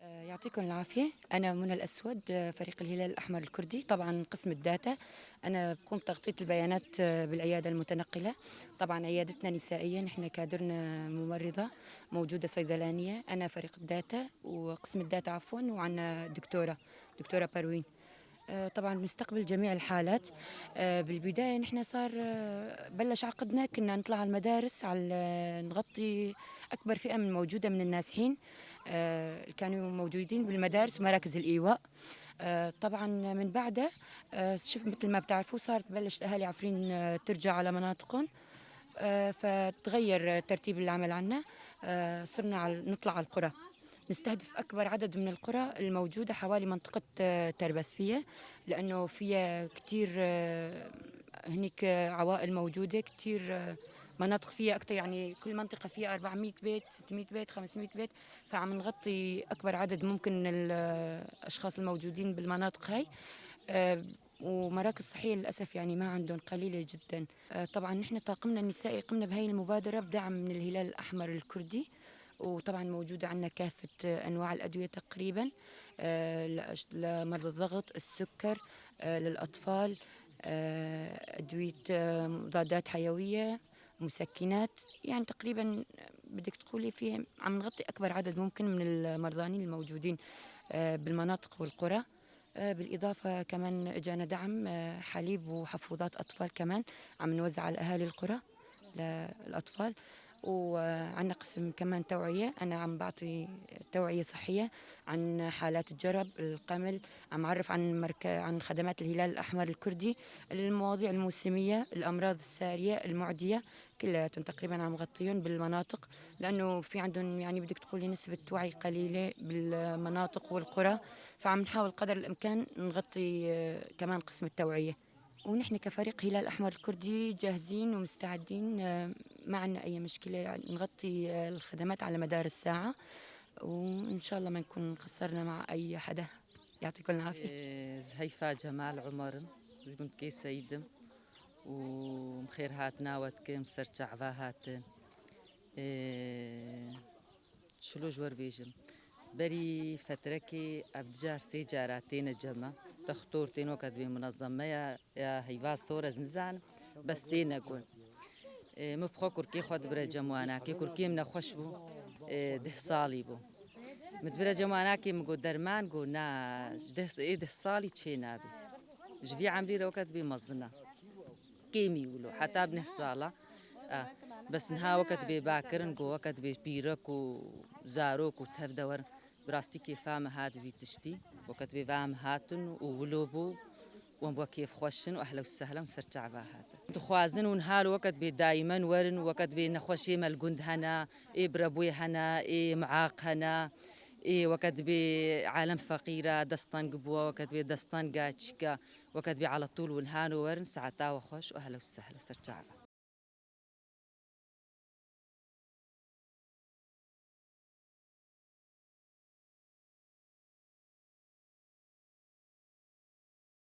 يعطيكم العافية. أنا منى الأسود، فريق الهلال الأحمر الكردي، طبعا قسم الداتا. أنا بقوم بتغطية البيانات بالعيادة المتنقلة. طبعا عيادتنا نسائية، نحن كادرنا ممرضة موجودة صيدلانية. أنا فريق الداتا وقسم الداتا عفوا، وعنا دكتورة باروين. طبعا بنستقبل جميع الحالات. بالبداية نحن صار بلش عقدنا، كنا نطلع على المدارس، على نغطي أكبر فئة من موجودة من النازحين. كانوا موجودين بالمدارس ومراكز الإيواء. طبعا من بعدها شوف مثل ما بتعرفوا صارت بلشت أهالي عفرين ترجع على مناطقهم. فتغير ترتيب العمل عنا. صرنا نطلع على القرى، نستهدف أكبر عدد من القرى الموجودة حوالي منطقة تربسفية، لأنه فيها كتير هنيك عوائل موجودة كتير. مناطق فيها أكثر، يعني كل منطقة فيها 400 بيت، 600 بيت، 500 بيت. فعم نغطي أكبر عدد ممكن من الأشخاص الموجودين بالمناطق هاي. ومراكز صحية للأسف يعني ما عندهم، قليلة جدا. طبعا نحن طاقمنا النسائي قمنا بهي المبادرة بدعم من الهلال الأحمر الكردي. وطبعا موجودة عندنا كافة أنواع الأدوية تقريبا، لمرضى الضغط، السكر، للأطفال، أدوية مضادات حيوية، مسكنات. يعني تقريبا بدك تقولي فيه عم نغطي أكبر عدد ممكن من المرضانين الموجودين بالمناطق والقرى. بالإضافة كمان إجانا دعم حليب وحفوضات أطفال كمان عم نوزع على أهالي القرى للأطفال. وعندنا قسم كمان توعية، أنا عم بعطي توعية صحية عن حالات الجرب، القمل. عم أعرف عن خدمات الهلال الأحمر الكردي، المواضيع الموسمية، الأمراض السارية المعدية، كلها تقريبا عم غطيهم بالمناطق، لأنه في عندهم يعني بدك تقولي نسبة وعي قليلة بالمناطق والقرى. فعم نحاول قدر الإمكان نغطي كمان قسم التوعية. ونحن كفريق هلال أحمر الكردي جاهزين ومستعدين، ما عندنا أي مشكلة، يعني نغطي الخدمات على مدار الساعة، وإن شاء الله ما نكون قصرنا مع أي حدا. يعطيكم العافية. زهيفة جمال عمر كنت كي سيدم ومخير هات ناوت كي مسرت عفا هات شلو جور بيجم بري فتركي أبجار سيجاراتين جمع تخطورتين وقت بمنظمة يا هيفا صورة زنزان بس تين أقول مبخو كركي خود برا جموانا كي كركي من خوشبو ده صالي بو متبرا جموانا كي مقو درمان قو نا ده صالي تشي نابي جفي عمري روكت بمزنا كيمي ولو حتى ابن الصالة بس نها وقت باكرن قو وقت بيرك وزاروك وتهف براستي كيف فاهم هاد في تشتي وقت فاهم هاتن وولوبو ومبوا كيف خوشن واهلا وسهلا وسرت عفاهات تخوازن ونهار وقت دايما ورن وقت نخوشي مالجند هنا بربوي هنا معاق هنا وقت عالم فقيرة دستان قبوة وقت دستان قاتشكا وقت على طول ونهار ورن ساعتا وخوش واهلا وسهلا سرت عفا